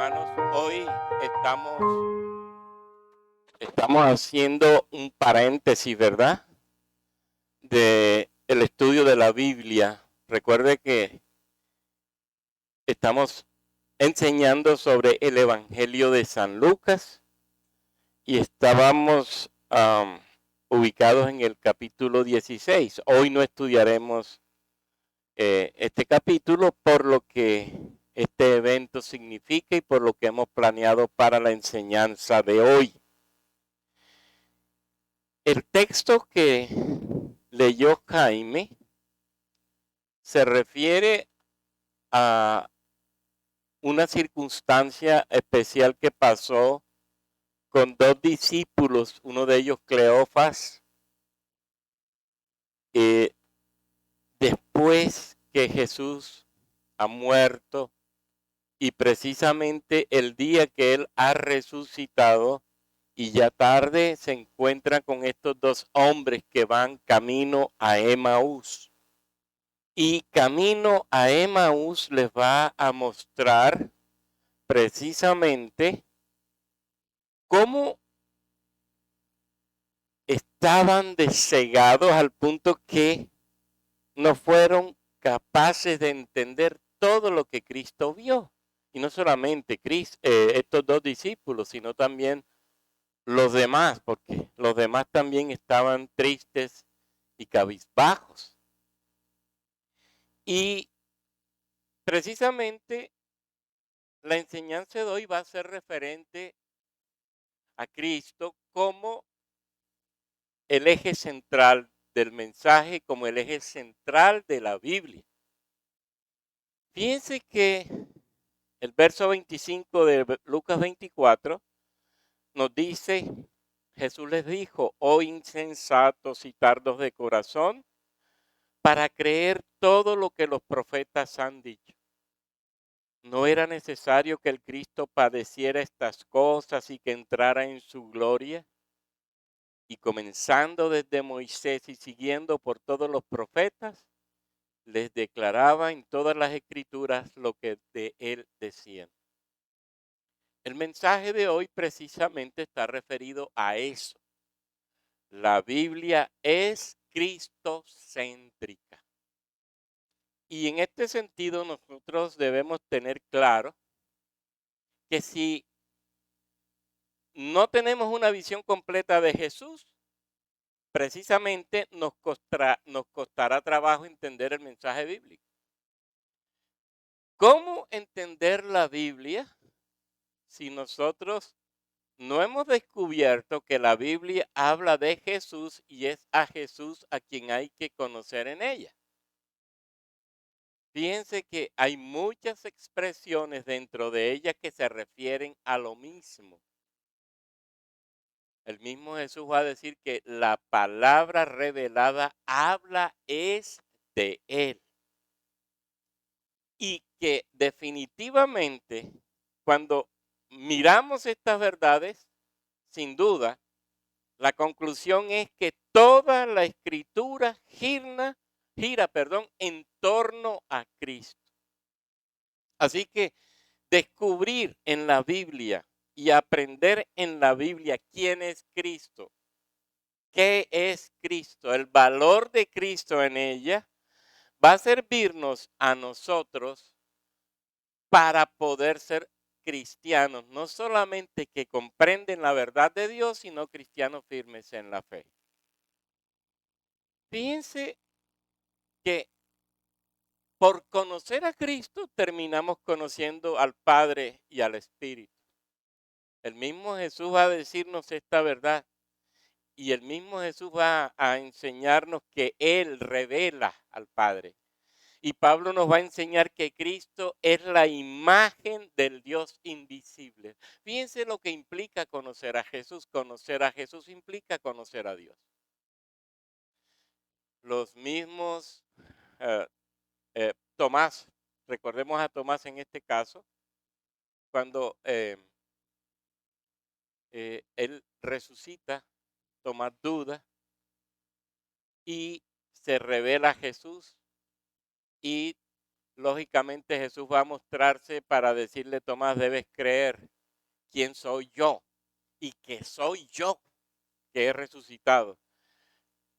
hermanos, hoy estamos haciendo un paréntesis, ¿verdad? De el estudio de la Biblia. Recuerde que estamos enseñando sobre el Evangelio de San Lucas y estábamos ubicados en el capítulo 16. Hoy no estudiaremos este capítulo por lo que este evento significa y por lo que hemos planeado para la enseñanza de hoy. El texto que leyó Jaime se refiere a una circunstancia especial que pasó con dos discípulos, uno de ellos Cleofas, después que Jesús ha muerto y precisamente el día que él ha resucitado y ya tarde se encuentra con estos dos hombres que van camino a Emaús. Y camino a Emaús les va a mostrar precisamente cómo estaban cegados al punto que no fueron capaces de entender todo lo que Cristo vio. Y no solamente estos dos discípulos, sino también los demás, porque los demás también estaban tristes y cabizbajos. Y precisamente la enseñanza de hoy va a ser referente a Cristo como el eje central del mensaje, como el eje central de la Biblia. Fíjense que el verso 25 de Lucas 24 nos dice, Jesús les dijo, oh insensatos y tardos de corazón, para creer todo lo que los profetas han dicho. ¿No era necesario que el Cristo padeciera estas cosas y que entrara en su gloria? Y comenzando desde Moisés y siguiendo por todos los profetas, les declaraba en todas las escrituras lo que de él decían. El mensaje de hoy precisamente está referido a eso. La Biblia es cristocéntrica. Y en este sentido nosotros debemos tener claro que si no tenemos una visión completa de Jesús, precisamente nos costará trabajo entender el mensaje bíblico. ¿Cómo entender la Biblia si nosotros no hemos descubierto que la Biblia habla de Jesús y es a Jesús a quien hay que conocer en ella? Fíjense que hay muchas expresiones dentro de ella que se refieren a lo mismo. El mismo Jesús va a decir que la palabra revelada habla es de Él. Y que definitivamente cuando miramos estas verdades, sin duda, la conclusión es que toda la escritura gira, en torno a Cristo. Así que descubrir en la Biblia y aprender en la Biblia quién es Cristo, qué es Cristo, el valor de Cristo en ella, va a servirnos a nosotros para poder ser cristianos, no solamente que comprenden la verdad de Dios, sino cristianos firmes en la fe. Fíjense que por conocer a Cristo terminamos conociendo al Padre y al Espíritu. El mismo Jesús va a decirnos esta verdad y el mismo Jesús va a enseñarnos que Él revela al Padre. Y Pablo nos va a enseñar que Cristo es la imagen del Dios invisible. Fíjense lo que implica conocer a Jesús. Conocer a Jesús implica conocer a Dios. Los mismos eh, Tomás, recordemos a Tomás en este caso, cuando él resucita, Tomás duda y se revela a Jesús y lógicamente Jesús va a mostrarse para decirle, Tomás, debes creer quién soy yo y que soy yo que he resucitado.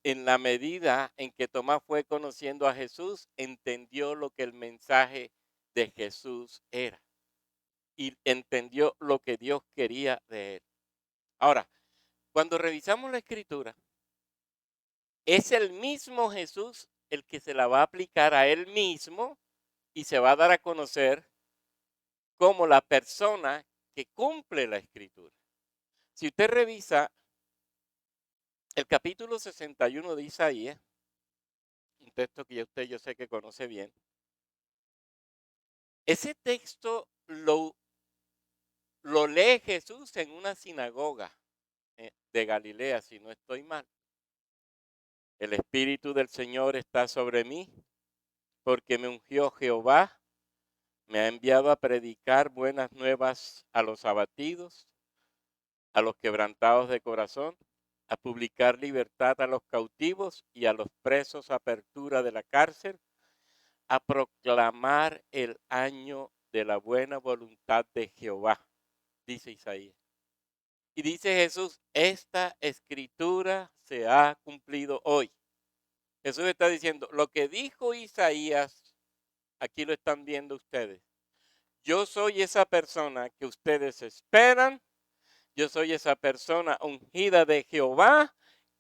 En la medida en que Tomás fue conociendo a Jesús, entendió lo que el mensaje de Jesús era y entendió lo que Dios quería de él. Ahora, cuando revisamos la escritura, es el mismo Jesús el que se la va a aplicar a él mismo y se va a dar a conocer como la persona que cumple la escritura. Si usted revisa el capítulo 61 de Isaías, un texto que usted yo sé que conoce bien, ese texto lo lee Jesús en una sinagoga de Galilea, si no estoy mal. El Espíritu del Señor está sobre mí, porque me ungió Jehová, me ha enviado a predicar buenas nuevas a los abatidos, a los quebrantados de corazón, a publicar libertad a los cautivos y a los presos apertura de la cárcel, a proclamar el año de la buena voluntad de Jehová, dice Isaías. Y dice Jesús, esta escritura se ha cumplido hoy. Jesús está diciendo, lo que dijo Isaías, aquí lo están viendo ustedes. Yo soy esa persona que ustedes esperan. Yo soy esa persona ungida de Jehová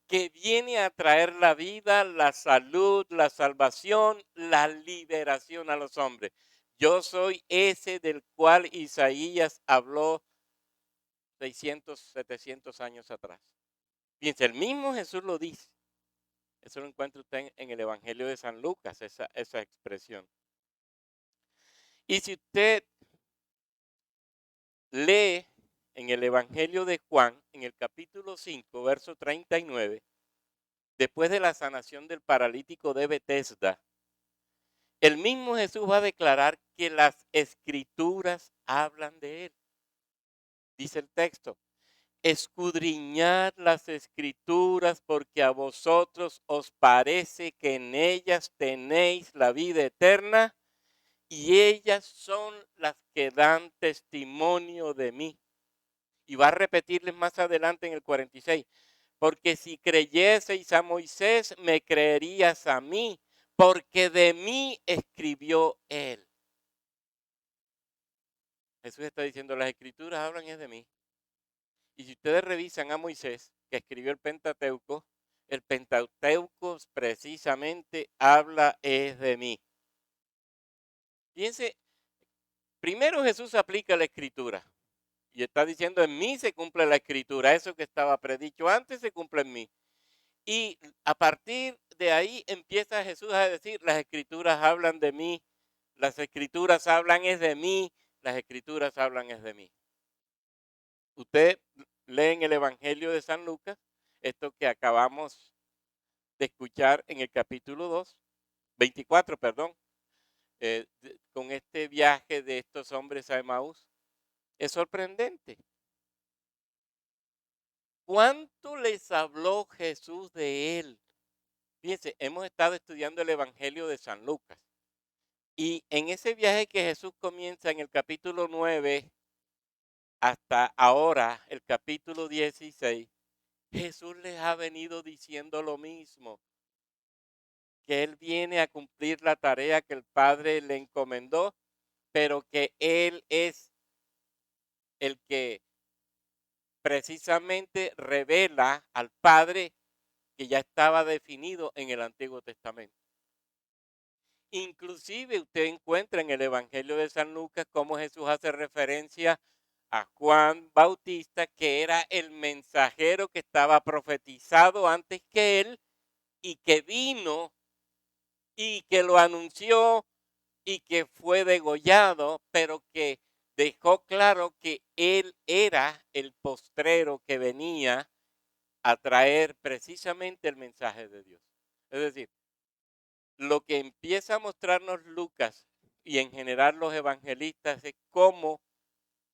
que viene a traer la vida, la salud, la salvación, la liberación a los hombres. Yo soy ese del cual Isaías habló 600, 700 años atrás. Fíjense, el mismo Jesús lo dice. Eso lo encuentra usted en el Evangelio de San Lucas, esa expresión. Y si usted lee en el Evangelio de Juan, en el capítulo 5, verso 39, después de la sanación del paralítico de Betesda, el mismo Jesús va a declarar que las escrituras hablan de él. Dice el texto, escudriñad las escrituras porque a vosotros os parece que en ellas tenéis la vida eterna y ellas son las que dan testimonio de mí. Y va a repetirles más adelante en el 46, porque si creyeseis a Moisés, me creerías a mí, porque de mí escribió él. Jesús está diciendo, las escrituras hablan es de mí. Y si ustedes revisan a Moisés, que escribió el Pentateuco precisamente habla es de mí. Fíjense, primero Jesús aplica la escritura. Y está diciendo, en mí se cumple la escritura. Eso que estaba predicho antes se cumple en mí. Y a partir de ahí empieza Jesús a decir, las escrituras hablan de mí, las escrituras hablan es de mí, las escrituras hablan es de mí. Usted lee en el Evangelio de San Lucas, esto que acabamos de escuchar en el capítulo 24, perdón, con este viaje de estos hombres a Emaús. Es sorprendente. ¿Cuánto les habló Jesús de él? Fíjense, hemos estado estudiando el Evangelio de San Lucas. Y en ese viaje que Jesús comienza en el capítulo 9 hasta ahora, el capítulo 16, Jesús les ha venido diciendo lo mismo, que Él viene a cumplir la tarea que el Padre le encomendó, pero que Él es el que precisamente revela al Padre que ya estaba definido en el Antiguo Testamento. Inclusive usted encuentra en el Evangelio de San Lucas cómo Jesús hace referencia a Juan Bautista, que era el mensajero que estaba profetizado antes que él y que vino y que lo anunció y que fue degollado, pero que dejó claro que él era el postrero que venía a traer precisamente el mensaje de Dios. Es decir, lo que empieza a mostrarnos Lucas y en general los evangelistas es cómo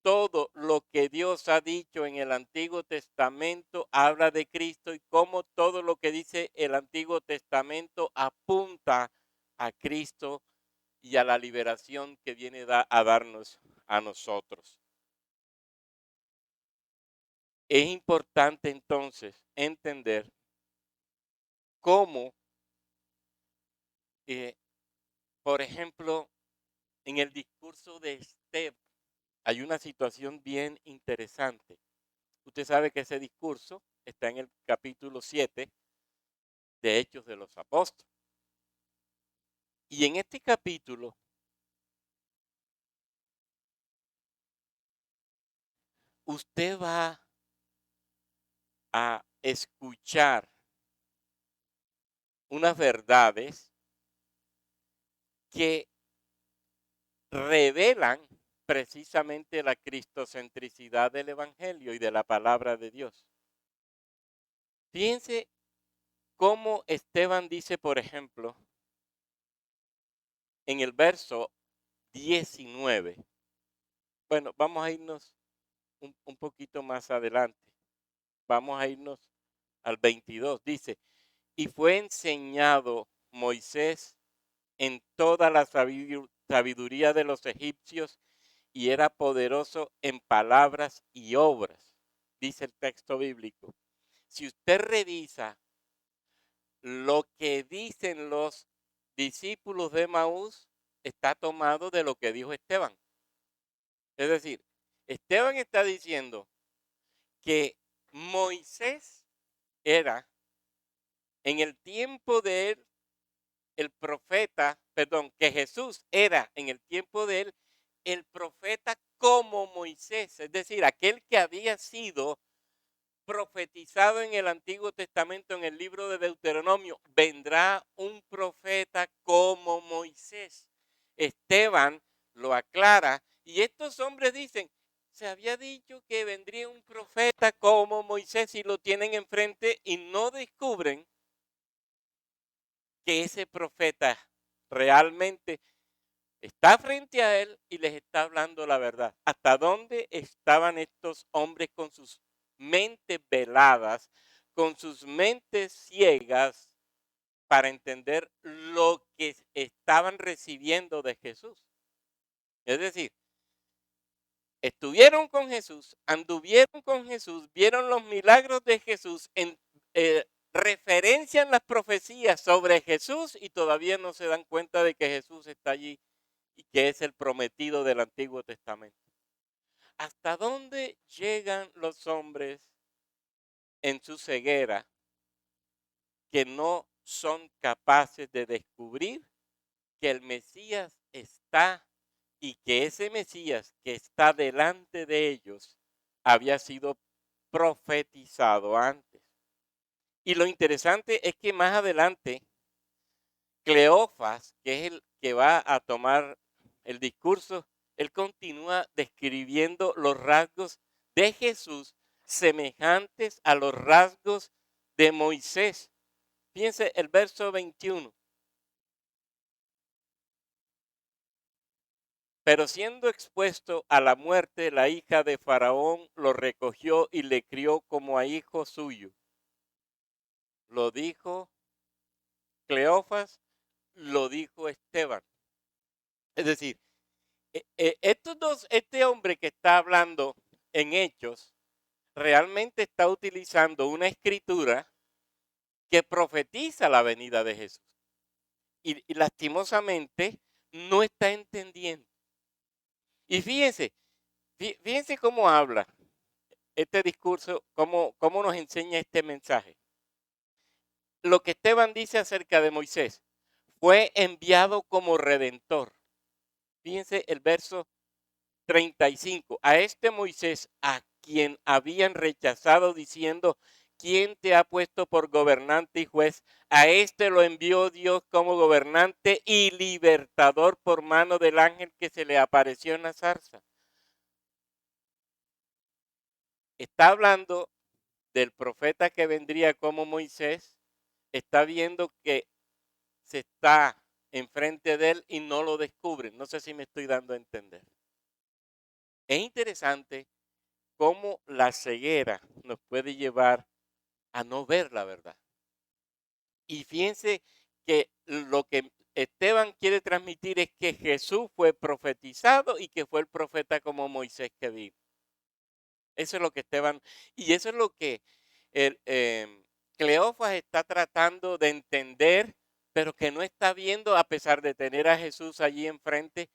todo lo que Dios ha dicho en el Antiguo Testamento habla de Cristo y cómo todo lo que dice el Antiguo Testamento apunta a Cristo y a la liberación que viene a darnos a nosotros. Es importante entonces entender cómo, eh, por ejemplo, en el discurso de Esteban, hay una situación bien interesante. Usted sabe que ese discurso está en el capítulo 7 de Hechos de los Apóstoles. Y en este capítulo, usted va a escuchar unas verdades que revelan precisamente la cristocentricidad del Evangelio y de la palabra de Dios. Fíjense cómo Esteban dice, por ejemplo, en el verso 19. Bueno, vamos a irnos un poquito más adelante. Vamos a irnos al 22. Dice, y fue enseñado Moisés en toda la sabiduría de los egipcios y era poderoso en palabras y obras, dice el texto bíblico. Si usted revisa lo que dicen los discípulos de Maús, está tomado de lo que dijo Esteban. Es decir, Esteban está diciendo que Moisés era, en el tiempo de él, el profeta, perdón, que Jesús era en el tiempo de él, el profeta como Moisés, es decir, aquel que había sido profetizado en el Antiguo Testamento, en el libro de Deuteronomio, vendrá un profeta como Moisés. Esteban lo aclara y estos hombres dicen, se había dicho que vendría un profeta como Moisés y lo tienen enfrente y no descubren que ese profeta realmente está frente a él y les está hablando la verdad. ¿Hasta dónde estaban estos hombres con sus mentes veladas, con sus mentes ciegas para entender lo que estaban recibiendo de Jesús? Es decir, estuvieron con Jesús, anduvieron con Jesús, vieron los milagros de Jesús, referencian las profecías sobre Jesús y todavía no se dan cuenta de que Jesús está allí y que es el prometido del Antiguo Testamento. ¿Hasta dónde llegan los hombres en su ceguera que no son capaces de descubrir que el Mesías está y que ese Mesías que está delante de ellos había sido profetizado antes? Y lo interesante es que más adelante, Cleofas, que es el que va a tomar el discurso, él continúa describiendo los rasgos de Jesús semejantes a los rasgos de Moisés. Fíjense el verso 21. Pero siendo expuesto a la muerte, la hija de Faraón lo recogió y le crió como a hijo suyo. Lo dijo Cleofas, lo dijo Esteban. Es decir, estos dos, este hombre que está hablando en Hechos, realmente está utilizando una escritura que profetiza la venida de Jesús. Y lastimosamente no está entendiendo. Y fíjense cómo habla este discurso, cómo nos enseña este mensaje. Lo que Esteban dice acerca de Moisés, fue enviado como redentor. Fíjense el verso 35. A este Moisés, a quien habían rechazado diciendo, ¿quién te ha puesto por gobernante y juez? A este lo envió Dios como gobernante y libertador por mano del ángel que se le apareció en la zarza. Está hablando del profeta que vendría como Moisés. Está viendo que se está enfrente de él y no lo descubren. No sé si me estoy dando a entender. Es interesante cómo la ceguera nos puede llevar a no ver la verdad. Y fíjense que lo que Esteban quiere transmitir es que Jesús fue profetizado y que fue el profeta como Moisés que vino. Eso es lo que Esteban, y eso es lo que el, Cleofas está tratando de entender, pero que no está viendo a pesar de tener a Jesús allí enfrente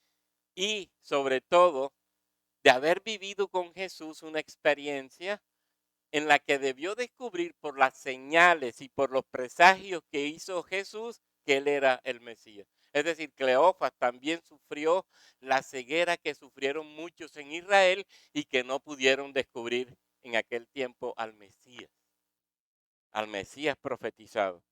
y sobre todo de haber vivido con Jesús una experiencia en la que debió descubrir por las señales y por los presagios que hizo Jesús que él era el Mesías. Es decir, Cleofas también sufrió la ceguera que sufrieron muchos en Israel y que no pudieron descubrir en aquel tiempo al Mesías profetizado.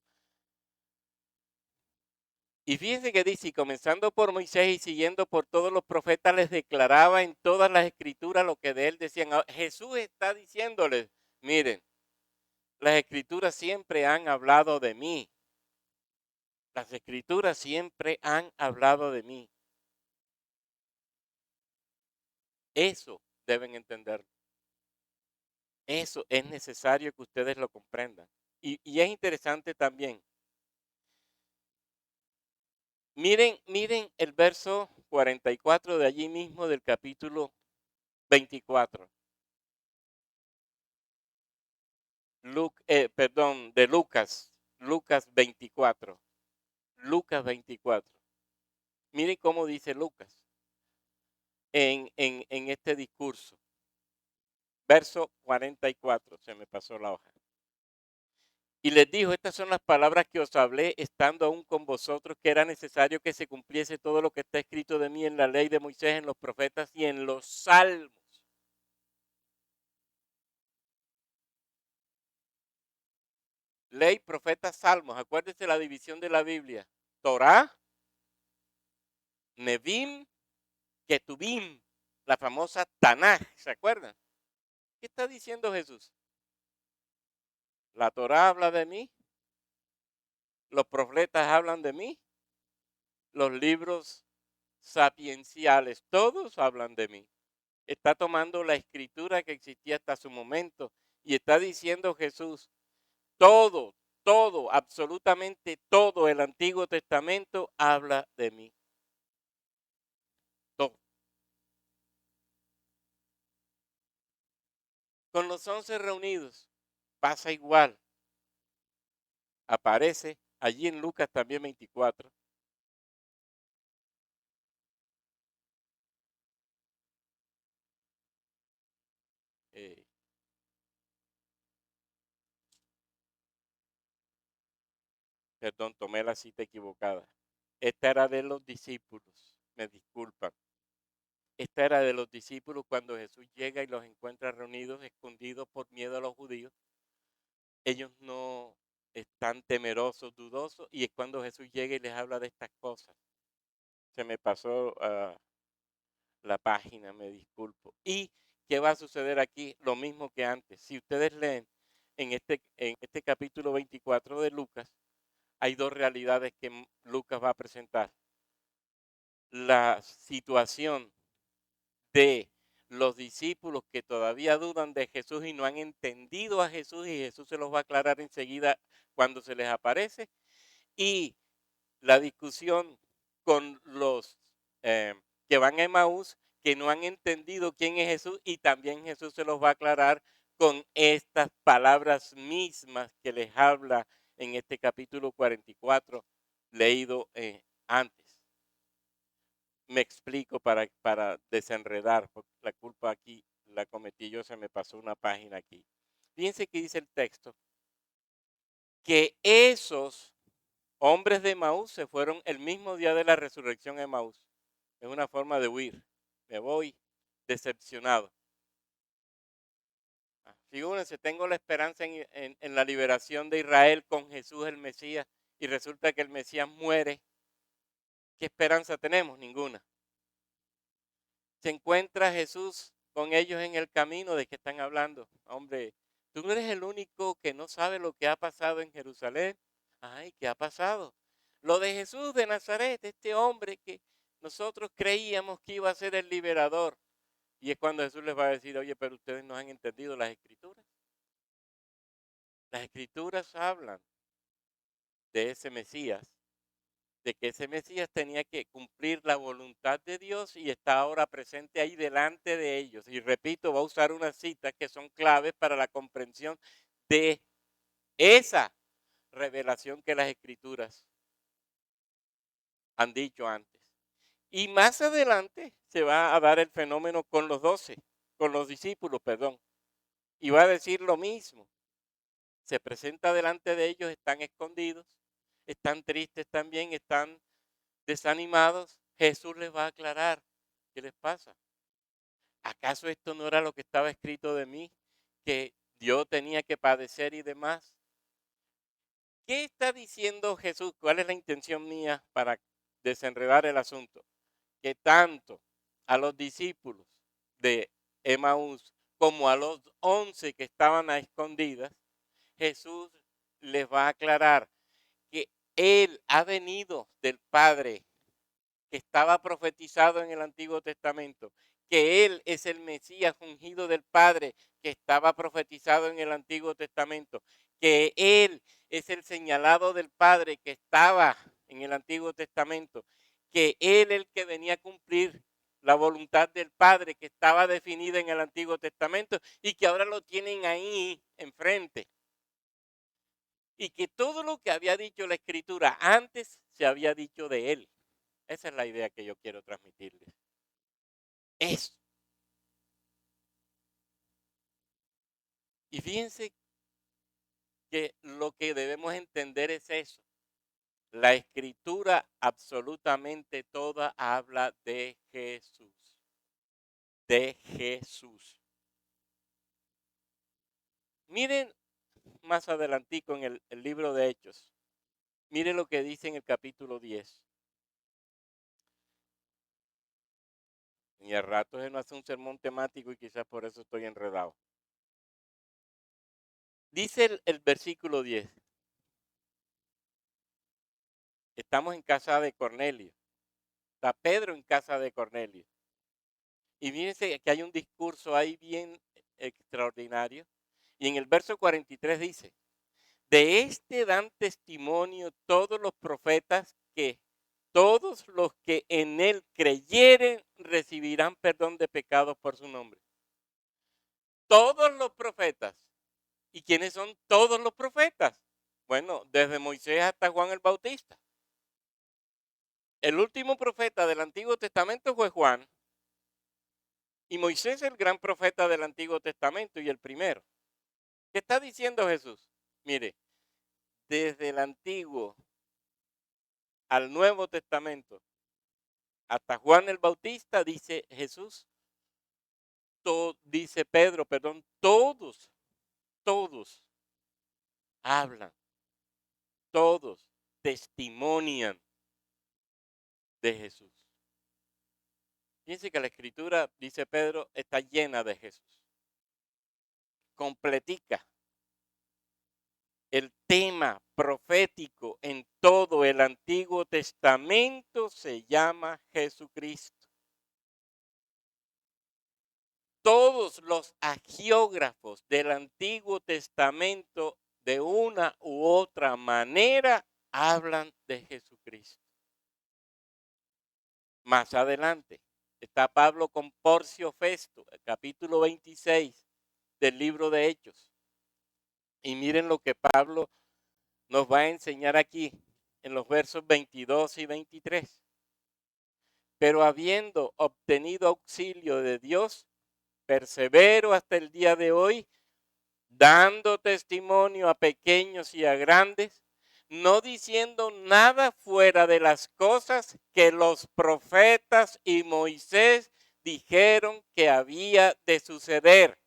Y fíjense que dice, y comenzando por Moisés y siguiendo por todos los profetas, les declaraba en todas las escrituras lo que de él decían. Jesús está diciéndoles, miren, las escrituras siempre han hablado de mí. Las escrituras siempre han hablado de mí. Eso deben entenderlo. Eso es necesario que ustedes lo comprendan. Y es interesante también. Miren el verso 44 de allí mismo del capítulo 24. De Lucas 24. Lucas 24. Miren cómo dice Lucas en este discurso. Verso 44, se me pasó la hoja. Y les dijo, estas son las palabras que os hablé estando aún con vosotros, que era necesario que se cumpliese todo lo que está escrito de mí en la ley de Moisés, en los profetas y en los salmos. Ley, profetas, salmos. Acuérdense la división de la Biblia. Torá, Nevim, Ketubim, la famosa Tanaj. ¿Se acuerdan? ¿Qué está diciendo Jesús? La Torá habla de mí, los profetas hablan de mí, los libros sapienciales, todos hablan de mí. Está tomando la escritura que existía hasta su momento y está diciendo Jesús, todo, absolutamente todo el Antiguo Testamento habla de mí. Todo. Con los 11 reunidos pasa igual. Aparece allí en Lucas también 24. Eh, Perdón, tomé la cita equivocada. Esta era de los discípulos, me disculpan. Esta era de los discípulos cuando Jesús llega y los encuentra reunidos, escondidos por miedo a los judíos. Ellos no están temerosos, dudosos, y es cuando Jesús llega y les habla de estas cosas. Se me pasó la página, me disculpo. ¿Y qué va a suceder aquí? Lo mismo que antes. Si ustedes leen en este capítulo 24 de Lucas, hay dos realidades que Lucas va a presentar. La situación de los discípulos que todavía dudan de Jesús y no han entendido a Jesús, y Jesús se los va a aclarar enseguida cuando se les aparece, y la discusión con los que van a Emaús, que no han entendido quién es Jesús, y también Jesús se los va a aclarar con estas palabras mismas que les habla en este capítulo 44, leído antes. Me explico para desenredar, porque la culpa aquí la cometí yo, se me pasó una página aquí. Fíjense que dice el texto, que esos hombres de Emaús se fueron el mismo día de la resurrección a Emaús. Es una forma de huir. Me voy decepcionado. Figúrense, tengo la esperanza en la liberación de Israel con Jesús el Mesías y resulta que el Mesías muere. ¿Qué esperanza tenemos? Ninguna. Se encuentra Jesús con ellos en el camino. ¿De qué están hablando? Hombre, tú no eres el único que no sabe lo que ha pasado en Jerusalén. Ay, ¿qué ha pasado? Lo de Jesús de Nazaret, este hombre que nosotros creíamos que iba a ser el liberador. Y es cuando Jesús les va a decir, oye, pero ustedes no han entendido las escrituras. Las escrituras hablan de ese Mesías, de que ese Mesías tenía que cumplir la voluntad de Dios y está ahora presente ahí delante de ellos. Y repito, va a usar unas citas que son claves para la comprensión de esa revelación que las Escrituras han dicho antes. Y más adelante se va a dar el fenómeno con los 12, con los discípulos, perdón. Y va a decir lo mismo. Se presenta delante de ellos, están escondidos, están tristes también, están desanimados. Jesús les va a aclarar qué les pasa. ¿Acaso esto no era lo que estaba escrito de mí? Que yo tenía que padecer y demás. ¿Qué está diciendo Jesús? ¿Cuál es la intención mía para desenredar el asunto? Que tanto a los discípulos de Emaús como a los 11 que estaban a escondidas, Jesús les va a aclarar que Él ha venido del Padre, que estaba profetizado en el Antiguo Testamento, que Él es el Mesías ungido del Padre, que estaba profetizado en el Antiguo Testamento, que Él es el señalado del Padre, que estaba en el Antiguo Testamento, que Él es el que venía a cumplir la voluntad del Padre, que estaba definida en el Antiguo Testamento y que ahora lo tienen ahí enfrente. Y que todo lo que había dicho la Escritura antes se había dicho de Él. Esa es la idea que yo quiero transmitirles. Eso. Y fíjense que lo que debemos entender es eso. La Escritura absolutamente toda habla de Jesús. De Jesús. Miren más adelantico en el libro de Hechos. Miren lo que dice en el capítulo 10. Y al rato se no hace un sermón temático y quizás por eso estoy enredado. Dice el versículo 10. Estamos en casa de Cornelio. Está Pedro en casa de Cornelio. Y fíjense que hay un discurso ahí bien extraordinario. Y en el verso 43 dice, de este dan testimonio todos los profetas que todos los que en él creyeren recibirán perdón de pecados por su nombre. Todos los profetas. ¿Y quiénes son todos los profetas? Bueno, desde Moisés hasta Juan el Bautista. El último profeta del Antiguo Testamento fue Juan. Y Moisés es el gran profeta del Antiguo Testamento y el primero. ¿Qué está diciendo Jesús? Mire, desde el Antiguo al Nuevo Testamento, hasta Juan el Bautista, dice Jesús, dice Pedro, perdón, todos hablan, todos testimonian de Jesús. Fíjense que la escritura, dice Pedro, está llena de Jesús. Completica. El tema profético en todo el Antiguo Testamento se llama Jesucristo. Todos los agiógrafos del Antiguo Testamento de una u otra manera hablan de Jesucristo. Más adelante está Pablo con Porcio Festo, el capítulo 26 del libro de Hechos. Y miren lo que Pablo nos va a enseñar aquí en los versos 22 y 23. Pero habiendo obtenido auxilio de Dios, persevero hasta el día de hoy, dando testimonio a pequeños y a grandes, no diciendo nada fuera de las cosas que los profetas y Moisés dijeron que había de suceder,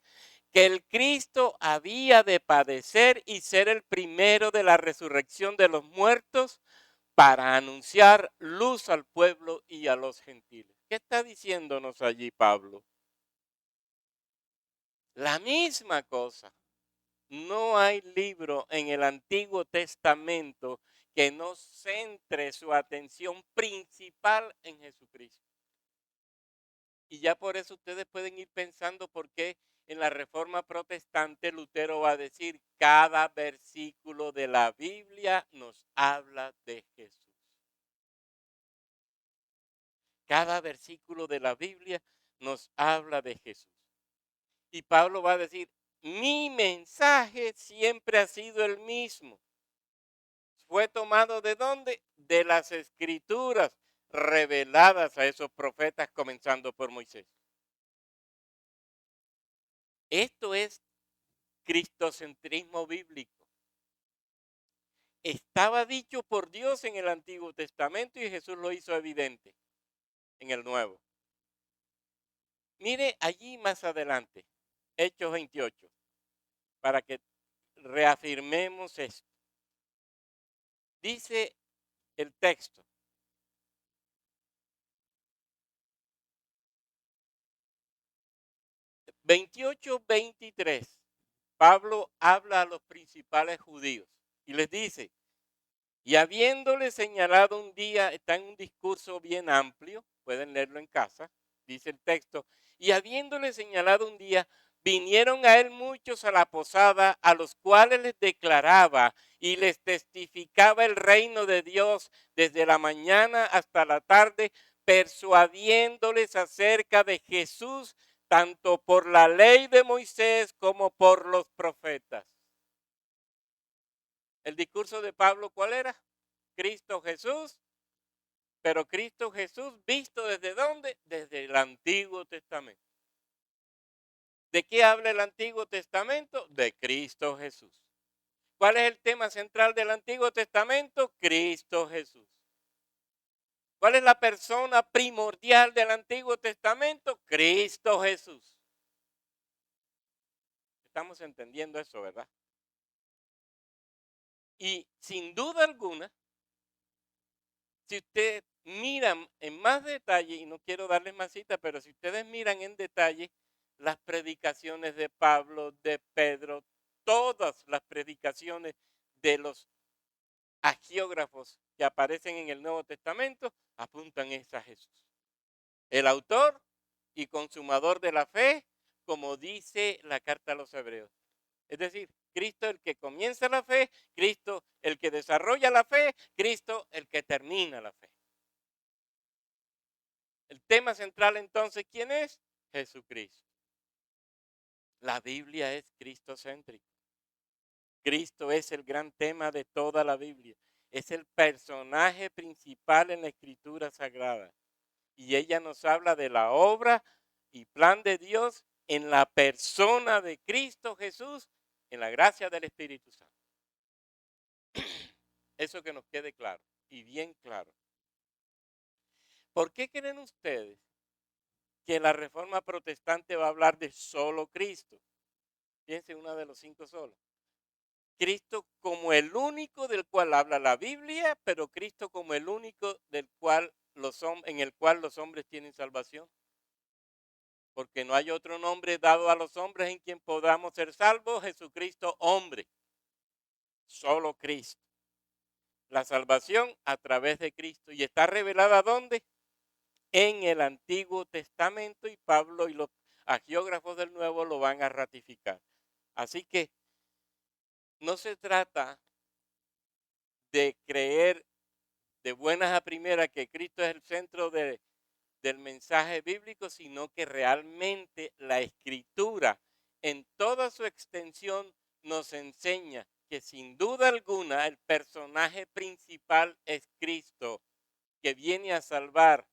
que el Cristo había de padecer y ser el primero de la resurrección de los muertos para anunciar luz al pueblo y a los gentiles. ¿Qué está diciéndonos allí Pablo? La misma cosa. No hay libro en el Antiguo Testamento que no centre su atención principal en Jesucristo. Y ya por eso ustedes pueden ir pensando por qué en la Reforma Protestante Lutero va a decir cada versículo de la Biblia nos habla de Jesús. Cada versículo de la Biblia nos habla de Jesús. Y Pablo va a decir, mi mensaje siempre ha sido el mismo. ¿Fue tomado de dónde? De las escrituras reveladas a esos profetas, comenzando por Moisés. Esto es cristocentrismo bíblico. Estaba dicho por Dios en el Antiguo Testamento y Jesús lo hizo evidente en el Nuevo. Mire allí más adelante, Hechos 28, para que reafirmemos esto. Dice el texto, 28-23, Pablo habla a los principales judíos y les dice, y habiéndole señalado un día, está en un discurso bien amplio, pueden leerlo en casa, dice el texto, y habiéndole señalado un día, vinieron a él muchos a la posada, a los cuales les declaraba y les testificaba el reino de Dios desde la mañana hasta la tarde, persuadiéndoles acerca de Jesús, tanto por la ley de Moisés como por los profetas. El discurso de Pablo, ¿cuál era? Cristo Jesús, pero Cristo Jesús visto desde dónde? Desde el Antiguo Testamento. ¿De qué habla el Antiguo Testamento? De Cristo Jesús. ¿Cuál es el tema central del Antiguo Testamento? Cristo Jesús. ¿Cuál es la persona primordial del Antiguo Testamento? Cristo Jesús. Estamos entendiendo eso, ¿verdad? Y sin duda alguna, si usted miran en más detalle, y no quiero darles más citas, pero si ustedes miran en detalle las predicaciones de Pablo, de Pedro, todas las predicaciones de los agiógrafos que aparecen en el Nuevo Testamento, apuntan a Jesús. El autor y consumador de la fe, como dice la carta a los Hebreos. Es decir, Cristo el que comienza la fe, Cristo el que desarrolla la fe, Cristo el que termina la fe. El tema central entonces, ¿quién es? Jesucristo. La Biblia es cristocéntrica. Cristo es el gran tema de toda la Biblia. Es el personaje principal en la Escritura Sagrada. Y ella nos habla de la obra y plan de Dios en la persona de Cristo Jesús, en la gracia del Espíritu Santo. Eso que nos quede claro y bien claro. ¿Por qué creen ustedes que la Reforma Protestante va a hablar de solo Cristo? Fíjense, una de los 5 solos. Cristo como el único del cual habla la Biblia, pero Cristo como el único en el cual los hombres tienen salvación. Porque no hay otro nombre dado a los hombres en quien podamos ser salvos, Jesucristo hombre. Solo Cristo. La salvación a través de Cristo. ¿Y está revelada dónde? En el Antiguo Testamento, y Pablo y los agiógrafos del Nuevo lo van a ratificar. Así que no se trata de creer de buenas a primeras que Cristo es el centro del mensaje bíblico, sino que realmente la Escritura en toda su extensión nos enseña que sin duda alguna el personaje principal es Cristo, que viene a salvar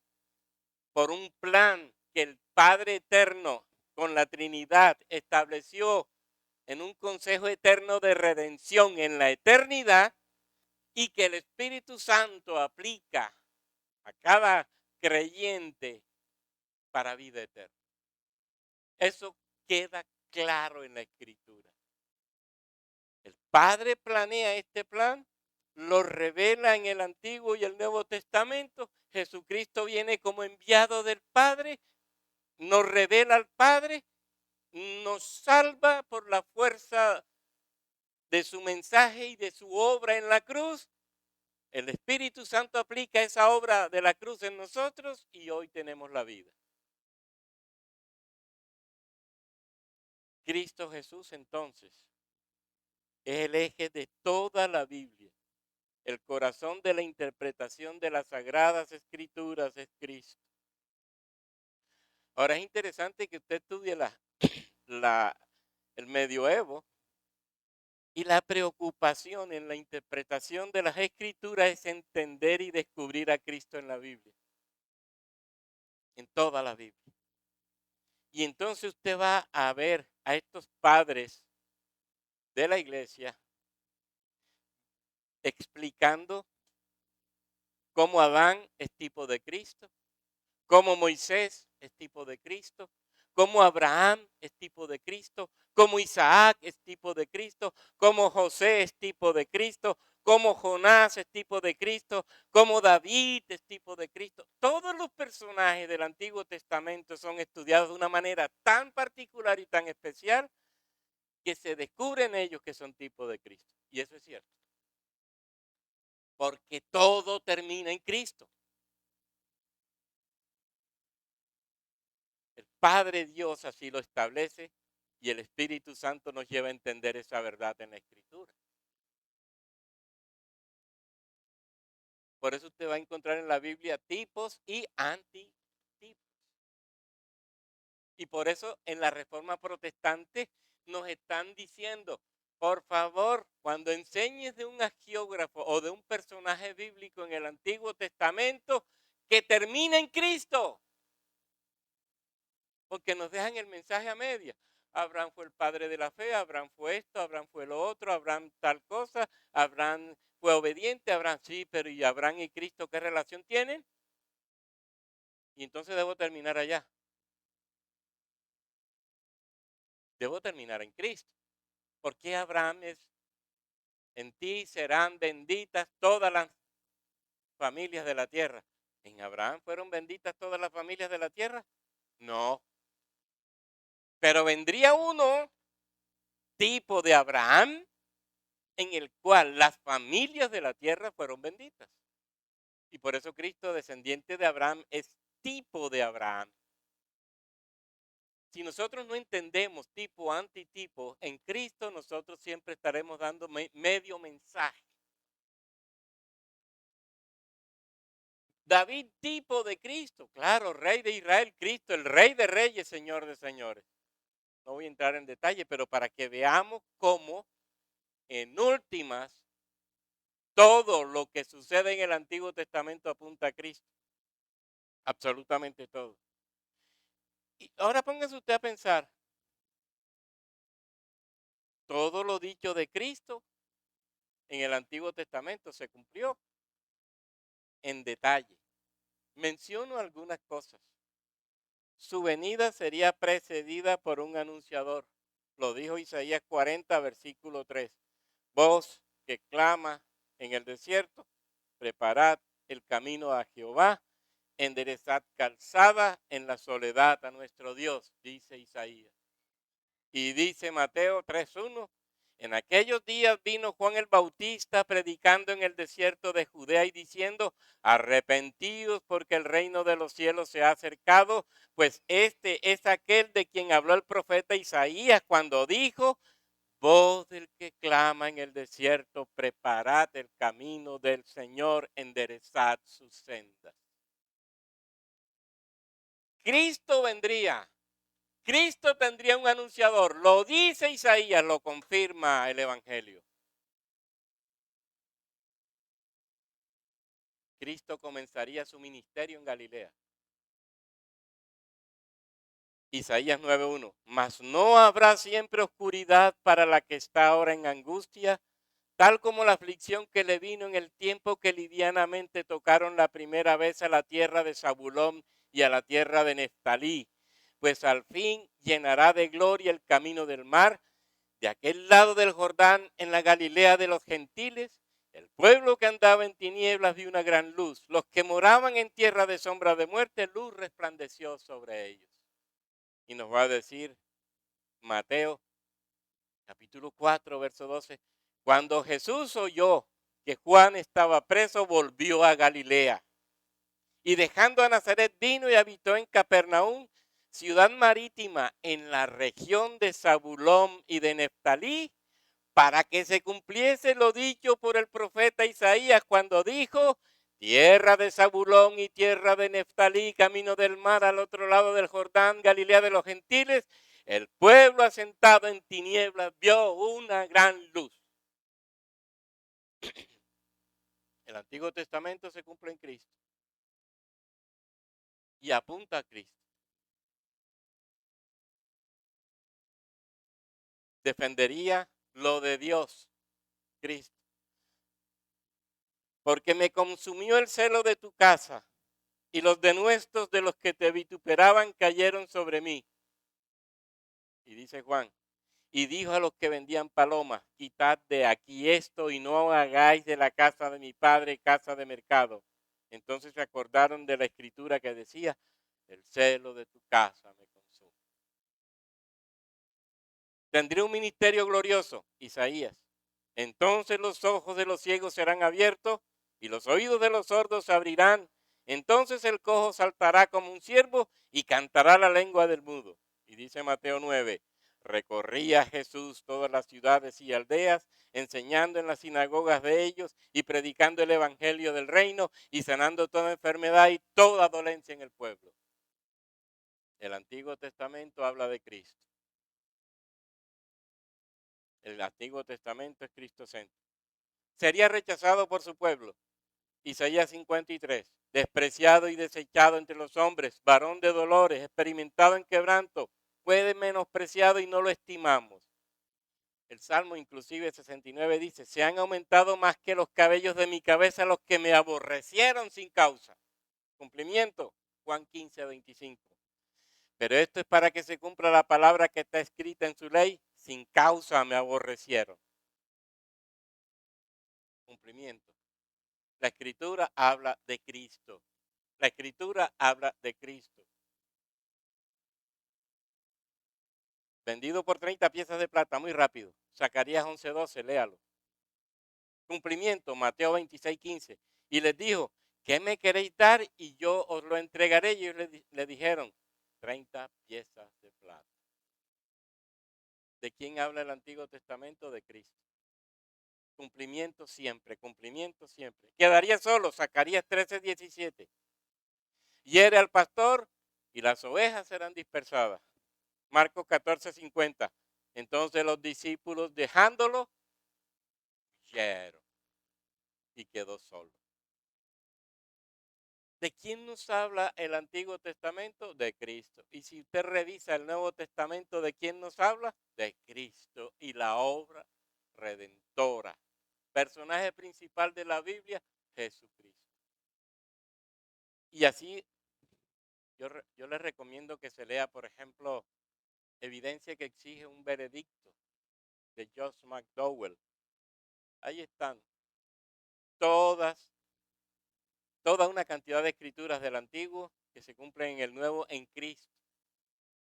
por un plan que el Padre Eterno con la Trinidad estableció en un consejo eterno de redención en la eternidad, y que el Espíritu Santo aplica a cada creyente para vida eterna. Eso queda claro en la Escritura. El Padre planea este plan, lo revela en el Antiguo y el Nuevo Testamento. Jesucristo viene como enviado del Padre, nos revela al Padre, nos salva por la fuerza de su mensaje y de su obra en la cruz. El Espíritu Santo aplica esa obra de la cruz en nosotros y hoy tenemos la vida. Cristo Jesús entonces es el eje de toda la Biblia. El corazón de la interpretación de las Sagradas Escrituras es Cristo. Ahora es interesante que usted estudie el medioevo y la preocupación en la interpretación de las escrituras es entender y descubrir a Cristo en la Biblia, en toda la Biblia. Y entonces usted va a ver a estos padres de la iglesia explicando cómo Adán es tipo de Cristo, cómo Moisés es tipo de Cristo, cómo Abraham es tipo de Cristo, cómo Isaac es tipo de Cristo, cómo José es tipo de Cristo, cómo Jonás es tipo de Cristo, cómo David es tipo de Cristo. Todos los personajes del Antiguo Testamento son estudiados de una manera tan particular y tan especial que se descubre en ellos que son tipo de Cristo. Y eso es cierto. Porque todo termina en Cristo. El Padre Dios así lo establece y el Espíritu Santo nos lleva a entender esa verdad en la Escritura. Por eso usted va a encontrar en la Biblia tipos y antitipos. Y por eso en la Reforma Protestante nos están diciendo, por favor, cuando enseñes de un hagiógrafo o de un personaje bíblico en el Antiguo Testamento, que termine en Cristo. Porque nos dejan el mensaje a media. Abraham fue el padre de la fe, Abraham fue esto, Abraham fue lo otro, Abraham tal cosa, Abraham fue obediente, Abraham sí, pero ¿y Abraham y Cristo qué relación tienen? Y entonces debo terminar allá. Debo terminar en Cristo. Porque Abraham es, en ti serán benditas todas las familias de la tierra. ¿En Abraham fueron benditas todas las familias de la tierra? No. Pero vendría uno tipo de Abraham en el cual las familias de la tierra fueron benditas. Y por eso Cristo, descendiente de Abraham, es tipo de Abraham. Si nosotros no entendemos tipo, antitipo, en Cristo nosotros siempre estaremos dando medio mensaje. David, tipo de Cristo, claro, rey de Israel, Cristo, el rey de reyes, señor de señores. No voy a entrar en detalle, pero para que veamos cómo, en últimas, todo lo que sucede en el Antiguo Testamento apunta a Cristo. Absolutamente todo. Y ahora póngase usted a pensar, todo lo dicho de Cristo en el Antiguo Testamento se cumplió en detalle. Menciono algunas cosas. Su venida sería precedida por un anunciador. Lo dijo Isaías 40, versículo 3. Voz que clama en el desierto, preparad el camino a Jehová, enderezad calzada en la soledad a nuestro Dios, dice Isaías. Y dice Mateo 3:1, en aquellos días vino Juan el Bautista predicando en el desierto de Judea y diciendo, arrepentíos porque el reino de los cielos se ha acercado, pues este es aquel de quien habló el profeta Isaías cuando dijo, voz del que clama en el desierto, preparad el camino del Señor, enderezad sus sendas. Cristo vendría. Cristo tendría un anunciador, lo dice Isaías, lo confirma el Evangelio. Cristo comenzaría su ministerio en Galilea. Isaías 9:1, mas no habrá siempre oscuridad para la que está ahora en angustia, tal como la aflicción que le vino en el tiempo que livianamente tocaron la primera vez a la tierra de Zabulón y a la tierra de Neftalí, pues al fin llenará de gloria el camino del mar, de aquel lado del Jordán, en la Galilea de los gentiles. El pueblo que andaba en tinieblas vio una gran luz. Los que moraban en tierra de sombra de muerte, luz resplandeció sobre ellos. Y nos va a decir Mateo capítulo 4, verso 12. Cuando Jesús oyó que Juan estaba preso, volvió a Galilea. Y dejando a Nazaret vino y habitó en Capernaum, ciudad marítima en la región de Zabulón y de Neftalí, para que se cumpliese lo dicho por el profeta Isaías cuando dijo, tierra tierra de Zabulón y tierra de Neftalí, camino del mar al otro lado del Jordán, Galilea de los gentiles, el pueblo asentado en tinieblas vio una gran luz. El Antiguo Testamento se cumple en Cristo y apunta a Cristo. Defendería lo de Dios, Cristo. Porque me consumió el celo de tu casa y los denuestos de los que te vituperaban cayeron sobre mí. Y dice Juan, y dijo a los que vendían palomas, quitad de aquí esto y no hagáis de la casa de mi padre casa de mercado. Entonces se acordaron de la escritura que decía, el celo de tu casa me consume. Tendré un ministerio glorioso, Isaías. Entonces los ojos de los ciegos serán abiertos y los oídos de los sordos se abrirán. Entonces el cojo saltará como un ciervo y cantará la lengua del mudo. Y dice Mateo 9, recorría Jesús todas las ciudades y aldeas, enseñando en las sinagogas de ellos y predicando el evangelio del reino y sanando toda enfermedad y toda dolencia en el pueblo. El Antiguo Testamento habla de Cristo. El Antiguo Testamento es cristocéntrico. Sería rechazado por su pueblo. Isaías 53. Despreciado y desechado entre los hombres, varón de dolores, experimentado en quebranto, fue menospreciado y no lo estimamos. El Salmo inclusive 69 dice, se han aumentado más que los cabellos de mi cabeza los que me aborrecieron sin causa. Cumplimiento, Juan 15, 25. Pero esto es para que se cumpla la palabra que está escrita en su ley, sin causa me aborrecieron. Cumplimiento. La Escritura habla de Cristo. La Escritura habla de Cristo. Vendido por 30 piezas de plata, muy rápido. Zacarías 11:12, léalo. Cumplimiento, Mateo 26:15. Y les dijo, ¿qué me queréis dar? Y yo os lo entregaré. Y ellos le dijeron, 30 piezas de plata. ¿De quién habla el Antiguo Testamento? De Cristo. Cumplimiento siempre, cumplimiento siempre. Quedaría solo, Zacarías 13:17. Hiere al pastor y las ovejas serán dispersadas. Marcos 14:50. Entonces los discípulos dejándolo, huyeron y quedó solo. ¿De quién nos habla el Antiguo Testamento? De Cristo. Y si usted revisa el Nuevo Testamento, ¿de quién nos habla? De Cristo y la obra redentora. Personaje principal de la Biblia, Jesucristo. Y así yo les recomiendo que se lea, por ejemplo, Evidencia que exige un veredicto de Josh McDowell. Ahí están toda una cantidad de escrituras del Antiguo que se cumplen en el Nuevo en Cristo.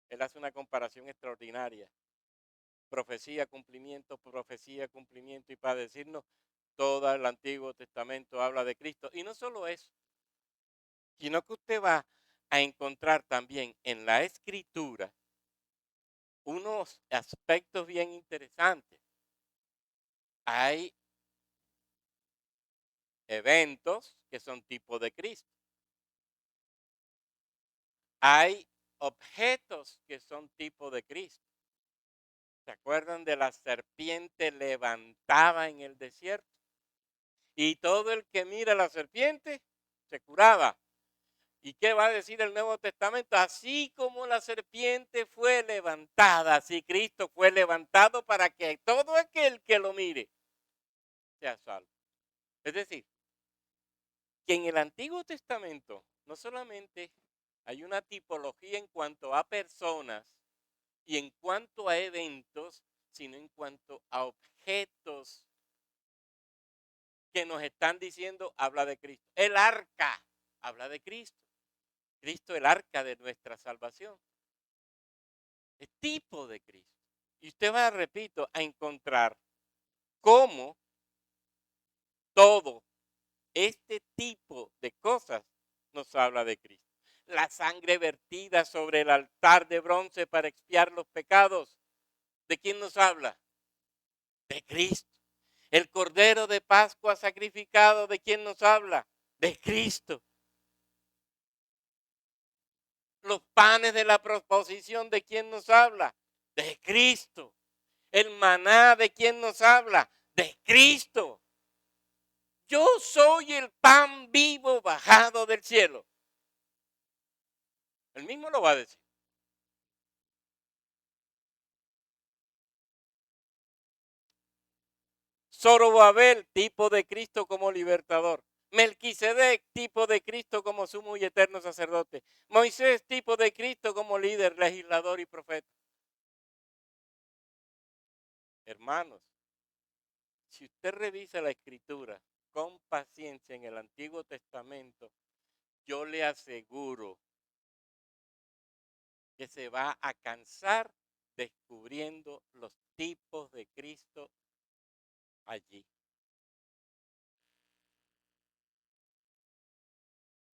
Él hace una comparación extraordinaria. Profecía, cumplimiento, y para decirnos, todo el Antiguo Testamento habla de Cristo. Y no solo eso, sino que usted va a encontrar también en la Escritura unos aspectos bien interesantes. Hay eventos que son tipo de Cristo. Hay objetos que son tipo de Cristo. ¿Se acuerdan de la serpiente levantada en el desierto? Y todo el que mira a la serpiente se curaba. ¿Y qué va a decir el Nuevo Testamento? Así como la serpiente fue levantada, así Cristo fue levantado para que todo aquel que lo mire sea salvo. Es decir, que en el Antiguo Testamento no solamente hay una tipología en cuanto a personas y en cuanto a eventos, sino en cuanto a objetos que nos están diciendo, habla de Cristo. El arca habla de Cristo. Cristo, el arca de nuestra salvación. Es tipo de Cristo. Y usted va, repito, a encontrar cómo todo este tipo de cosas nos habla de Cristo. La sangre vertida sobre el altar de bronce para expiar los pecados. ¿De quién nos habla? De Cristo. El cordero de Pascua sacrificado, ¿de quién nos habla? De Cristo. Los panes de la proposición, ¿de quién nos habla? De Cristo. El maná, ¿de quién nos habla? De Cristo. Yo soy el pan vivo bajado del cielo. Él mismo lo va a decir. Zorobabel, tipo de Cristo como libertador. Melquisedec, tipo de Cristo como sumo y eterno sacerdote. Moisés, tipo de Cristo como líder, legislador y profeta. Hermanos, si usted revisa la escritura con paciencia en el Antiguo Testamento, yo le aseguro que se va a cansar descubriendo los tipos de Cristo allí.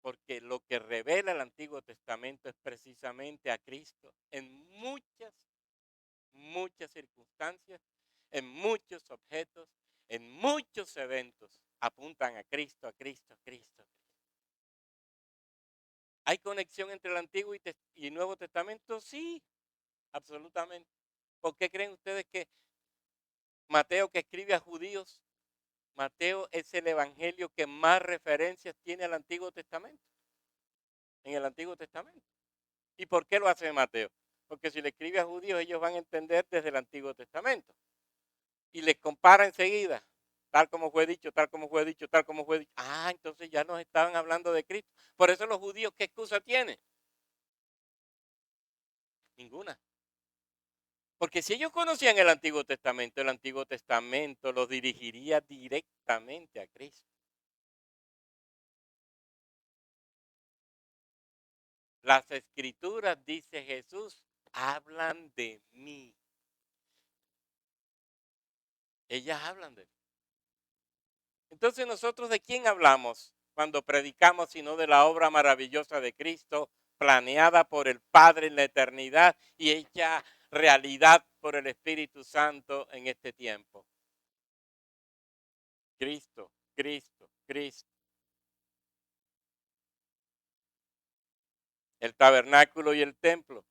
Porque lo que revela el Antiguo Testamento es precisamente a Cristo en muchas circunstancias, en muchos objetos, en muchos eventos. Apuntan a Cristo, a Cristo, a Cristo. ¿Hay conexión entre el Antiguo y Nuevo Testamento? Sí, absolutamente. ¿Por qué creen ustedes que Mateo, que escribe a judíos, Mateo es el evangelio que más referencias tiene al Antiguo Testamento? En el Antiguo Testamento. ¿Y por qué lo hace Mateo? Porque si le escribe a judíos, ellos van a entender desde el Antiguo Testamento. Y les compara enseguida, tal como fue dicho, tal como fue dicho, tal como fue dicho. Ah, entonces ya nos estaban hablando de Cristo. Por eso los judíos, ¿qué excusa tienen? Ninguna. Porque si ellos conocían el Antiguo Testamento los dirigiría directamente a Cristo. Las escrituras, dice Jesús, hablan de mí. Ellas hablan de mí. Entonces, ¿nosotros de quién hablamos cuando predicamos sino de la obra maravillosa de Cristo, planeada por el Padre en la eternidad y hecha realidad por el Espíritu Santo en este tiempo? Cristo, Cristo, Cristo. El tabernáculo y el templo.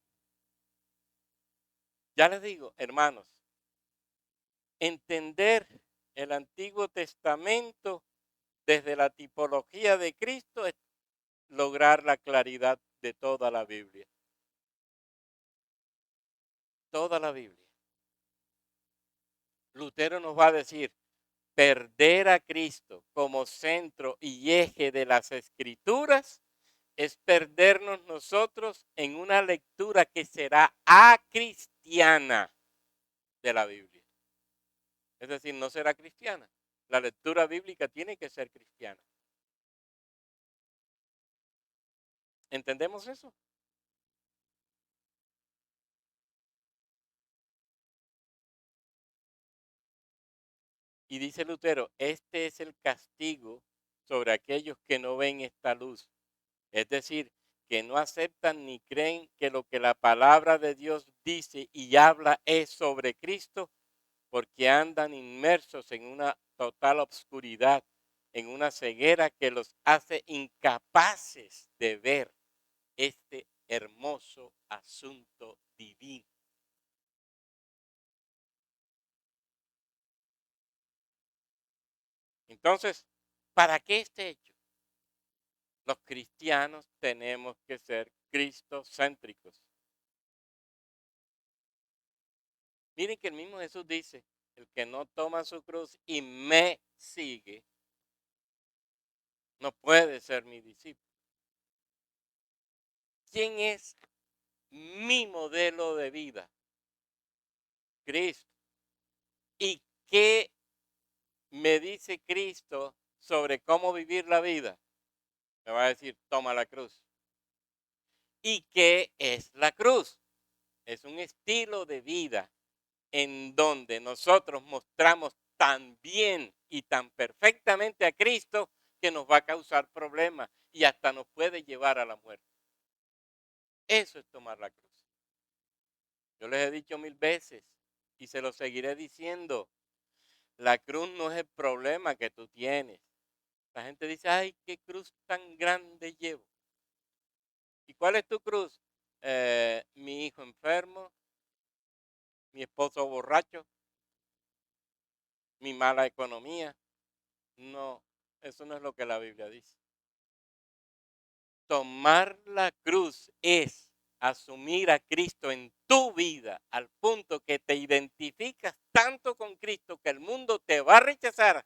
Ya les digo, hermanos, entender el Antiguo Testamento desde la tipología de Cristo es lograr la claridad de toda la Biblia. Toda la Biblia. Lutero nos va a decir, perder a Cristo como centro y eje de las escrituras es perdernos nosotros en una lectura que será acristiana de la Biblia. Es decir, no será cristiana. La lectura bíblica tiene que ser cristiana. ¿Entendemos eso? Y dice Lutero, este es el castigo sobre aquellos que no ven esta luz. Es decir, que no aceptan ni creen que lo que la palabra de Dios dice y habla es sobre Cristo, porque andan inmersos en una total obscuridad, en una ceguera que los hace incapaces de ver este hermoso asunto divino. Entonces, ¿para qué este hecho? Los cristianos tenemos que ser cristocéntricos. Miren que el mismo Jesús dice, el que no toma su cruz y me sigue, no puede ser mi discípulo. ¿Quién es mi modelo de vida? Cristo. ¿Y qué me dice Cristo sobre cómo vivir la vida? Me va a decir, toma la cruz. ¿Y qué es la cruz? Es un estilo de vida en donde nosotros mostramos tan bien y tan perfectamente a Cristo que nos va a causar problemas y hasta nos puede llevar a la muerte. Eso es tomar la cruz. Yo les he dicho 1000 veces y se lo seguiré diciendo. La cruz no es el problema que tú tienes. La gente dice, ay, qué cruz tan grande llevo. ¿Y cuál es tu cruz? Mi hijo enfermo, mi esposo borracho, mi mala economía. No, eso no es lo que la Biblia dice. Tomar la cruz es asumir a Cristo en tu vida al punto que te identificas tanto con Cristo que el mundo te va a rechazar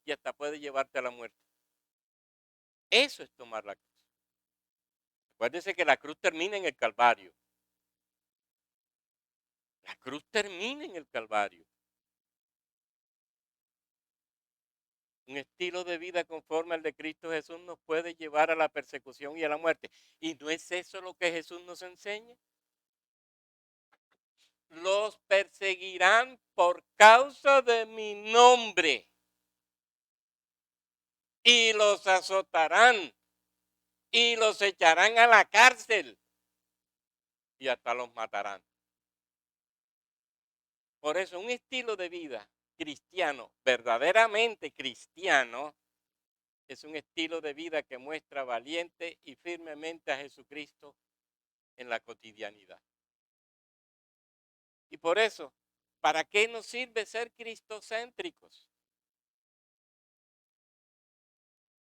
y hasta puede llevarte a la muerte. Eso es tomar la cruz. Acuérdese que la cruz termina en el Calvario. La cruz termina en el Calvario. Un estilo de vida conforme al de Cristo Jesús nos puede llevar a la persecución y a la muerte. ¿Y no es eso lo que Jesús nos enseña? Los perseguirán por causa de mi nombre y los azotarán y los echarán a la cárcel y hasta los matarán. Por eso un estilo de vida cristiano, verdaderamente cristiano, es un estilo de vida que muestra valiente y firmemente a Jesucristo en la cotidianidad. Y por eso, ¿para qué nos sirve ser cristocéntricos?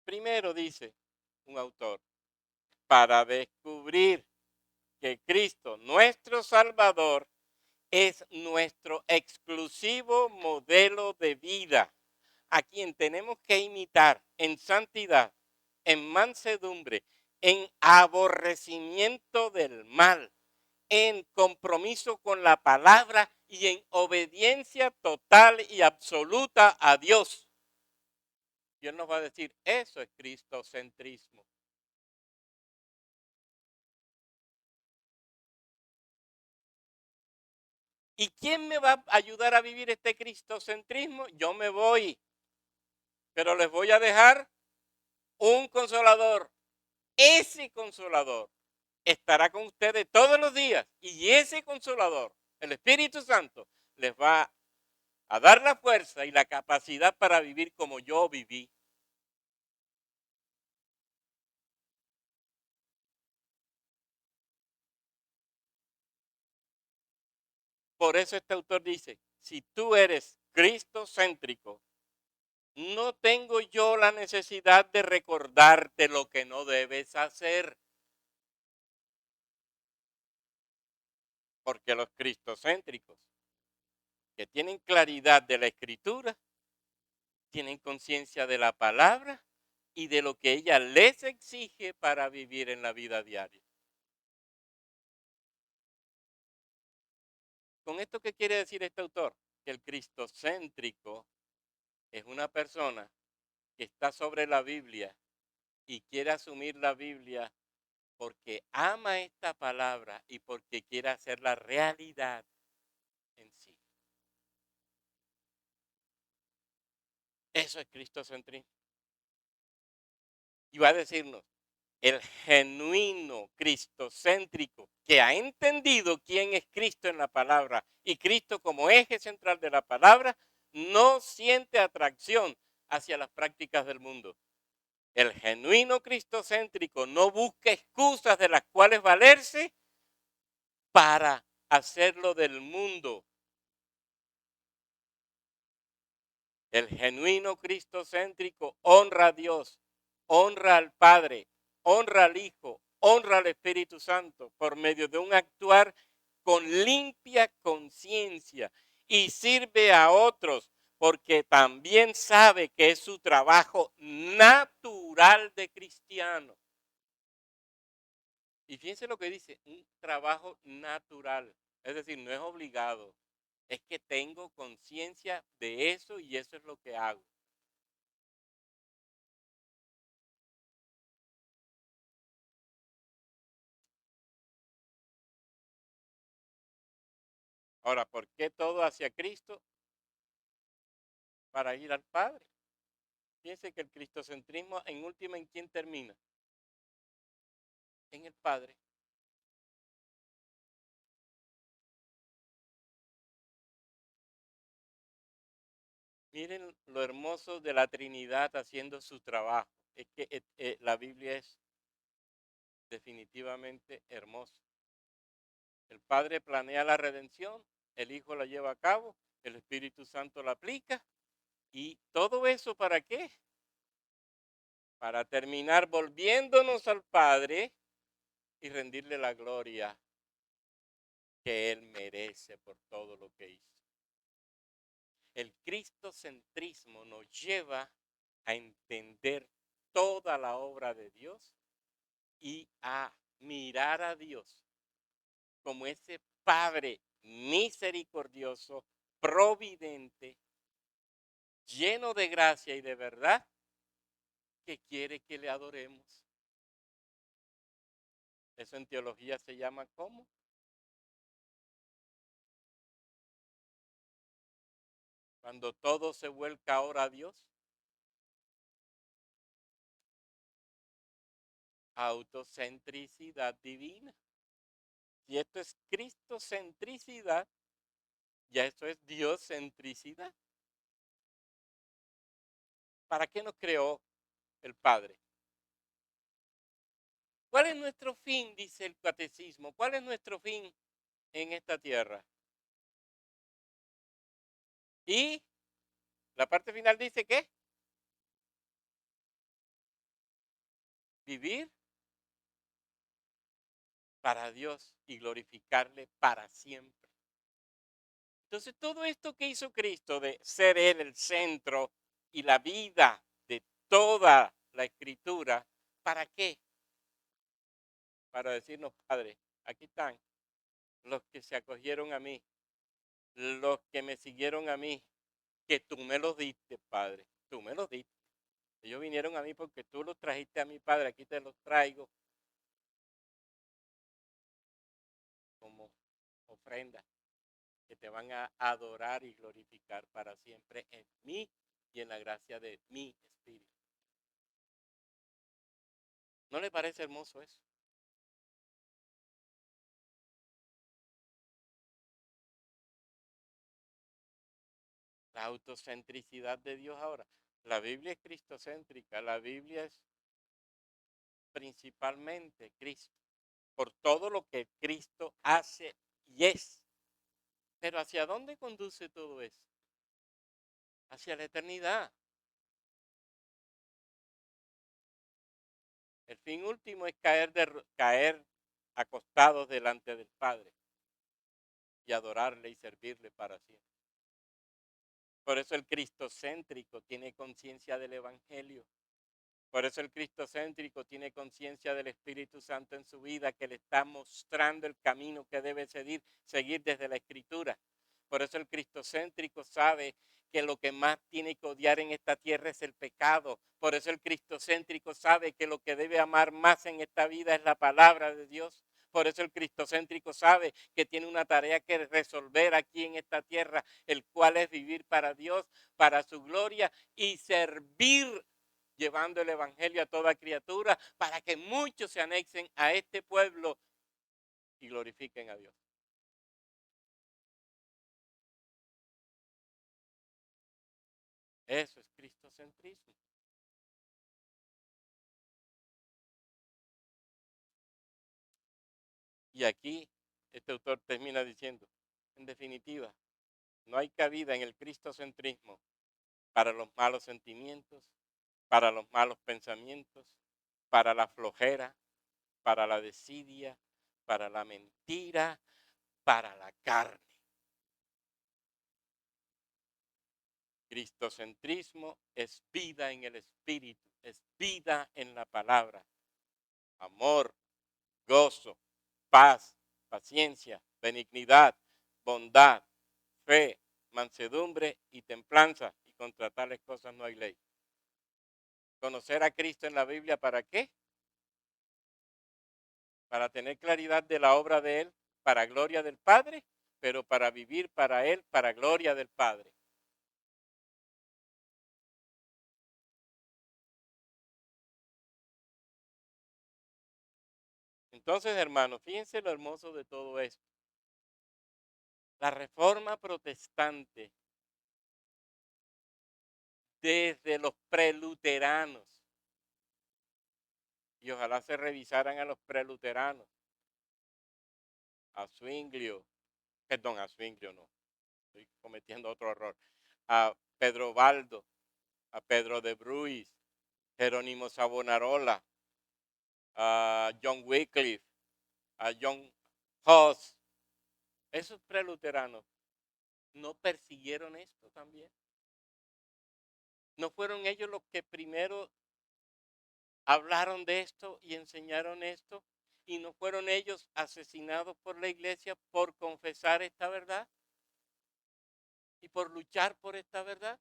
Primero dice un autor, para descubrir que Cristo, nuestro Salvador, es nuestro exclusivo modelo de vida, a quien tenemos que imitar en santidad, en mansedumbre, en aborrecimiento del mal, en compromiso con la palabra y en obediencia total y absoluta a Dios. Y Él nos va a decir, eso es cristocentrismo. ¿Y quién me va a ayudar a vivir este cristocentrismo? Yo me voy, pero les voy a dejar un consolador. Ese consolador estará con ustedes todos los días y ese consolador, el Espíritu Santo, les va a dar la fuerza y la capacidad para vivir como yo viví. Por eso este autor dice, si tú eres cristocéntrico, no tengo yo la necesidad de recordarte lo que no debes hacer. Porque los cristocéntricos que tienen claridad de la escritura, tienen conciencia de la palabra y de lo que ella les exige para vivir en la vida diaria. ¿Con esto qué quiere decir este autor? Que el cristocéntrico es una persona que está sobre la Biblia y quiere asumir la Biblia porque ama esta palabra y porque quiere hacerla realidad en sí. Eso es cristocentrismo. Y va a decirnos, el genuino cristocéntrico que ha entendido quién es Cristo en la palabra y Cristo como eje central de la palabra, no siente atracción hacia las prácticas del mundo. El genuino cristocéntrico no busca excusas de las cuales valerse para hacerlo del mundo. El genuino cristocéntrico honra a Dios, honra al Padre, honra al Hijo, honra al Espíritu Santo por medio de un actuar con limpia conciencia y sirve a otros porque también sabe que es su trabajo natural de cristiano. Y fíjense lo que dice, un trabajo natural, es decir, no es obligado, es que tengo conciencia de eso y eso es lo que hago. Ahora, ¿por qué todo hacia Cristo? Para ir al Padre. Fíjense que el cristocentrismo en última, ¿en quién termina? En el Padre. Miren lo hermoso de la Trinidad haciendo su trabajo. Es que la Biblia es definitivamente hermosa. El Padre planea la redención, el Hijo la lleva a cabo, el Espíritu Santo la aplica. ¿Y todo eso para qué? Para terminar volviéndonos al Padre y rendirle la gloria que Él merece por todo lo que hizo. El cristocentrismo nos lleva a entender toda la obra de Dios y a mirar a Dios como ese Padre misericordioso, providente, lleno de gracia y de verdad, que quiere que le adoremos. Eso en teología se llama ¿cómo? Cuando todo se vuelca ahora a Dios. Autocentricidad divina. Si esto es cristocentricidad, ya eso es dioscentricidad. ¿Para qué nos creó el Padre? ¿Cuál es nuestro fin? Dice el catecismo. ¿Cuál es nuestro fin en esta tierra? Y la parte final dice que vivir para Dios y glorificarle para siempre. Entonces todo esto que hizo Cristo de ser Él el centro y la vida de toda la escritura, ¿para qué? Para decirnos, Padre, aquí están los que se acogieron a mí, los que me siguieron a mí, que tú me los diste, Padre, tú me los diste. Ellos vinieron a mí porque tú los trajiste a mi Padre, aquí te los traigo como ofrenda, que te van a adorar y glorificar para siempre en mí y en la gracia de mi Espíritu. ¿No le parece hermoso eso? La autocentricidad de Dios ahora. La Biblia es cristocéntrica, la Biblia es principalmente Cristo, por todo lo que Cristo hace y es. Pero ¿hacia dónde conduce todo eso? Hacia la eternidad. El fin último es caer acostados delante del Padre y adorarle y servirle para siempre. Por eso el cristocéntrico tiene conciencia del Evangelio. Por eso el cristocéntrico tiene conciencia del Espíritu Santo en su vida, que le está mostrando el camino que debe seguir desde la Escritura. Por eso el cristocéntrico sabe que lo que más tiene que odiar en esta tierra es el pecado. Por eso el cristocéntrico sabe que lo que debe amar más en esta vida es la palabra de Dios. Por eso el cristocéntrico sabe que tiene una tarea que resolver aquí en esta tierra, el cual es vivir para Dios, para su gloria y servir llevando el evangelio a toda criatura para que muchos se anexen a este pueblo y glorifiquen a Dios. Eso es cristocentrismo. Y aquí este autor termina diciendo, en definitiva, no hay cabida en el cristocentrismo para los malos sentimientos, para los malos pensamientos, para la flojera, para la desidia, para la mentira, para la carne. Cristocentrismo es vida en el Espíritu, es vida en la palabra, amor, gozo, paz, paciencia, benignidad, bondad, fe, mansedumbre y templanza. Y contra tales cosas no hay ley. Conocer a Cristo en la Biblia, ¿para qué? Para tener claridad de la obra de Él, para gloria del Padre, pero para vivir para Él, para gloria del Padre. Entonces, hermanos, fíjense lo hermoso de todo esto. La reforma protestante desde los preluteranos. Y ojalá se revisaran a los preluteranos, a Zwinglio, perdón, a Zwinglio no, estoy cometiendo otro error, a Pedro Baldo, a Pedro de Bruys, Jerónimo Savonarola, a John Wycliffe, a John Huss. Esos preluteranos no persiguieron esto también. ¿No fueron ellos los que primero hablaron de esto y enseñaron esto? ¿Y no fueron ellos asesinados por la iglesia por confesar esta verdad y por luchar por esta verdad?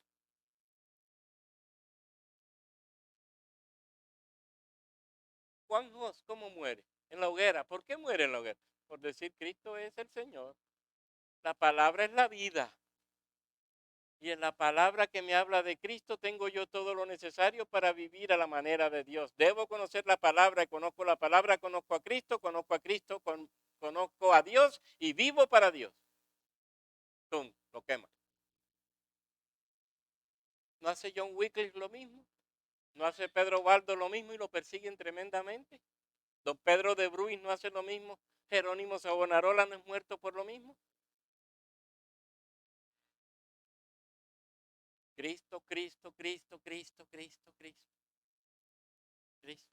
Juan Hus, ¿cómo muere? En la hoguera. ¿Por qué muere en la hoguera? Por decir Cristo es el Señor. La palabra es la vida. Y en la palabra que me habla de Cristo tengo yo todo lo necesario para vivir a la manera de Dios. Debo conocer la palabra, conozco la palabra, conozco a Cristo, conozco a Dios y vivo para Dios. ¡Tum! Lo quema. ¿No hace John Wycliffe lo mismo? ¿No hace Pedro Baldo lo mismo y lo persiguen tremendamente? ¿Don Pedro de Bruys no hace lo mismo? ¿Jerónimo Savonarola no es muerto por lo mismo? Cristo, Cristo, Cristo, Cristo, Cristo, Cristo, Cristo.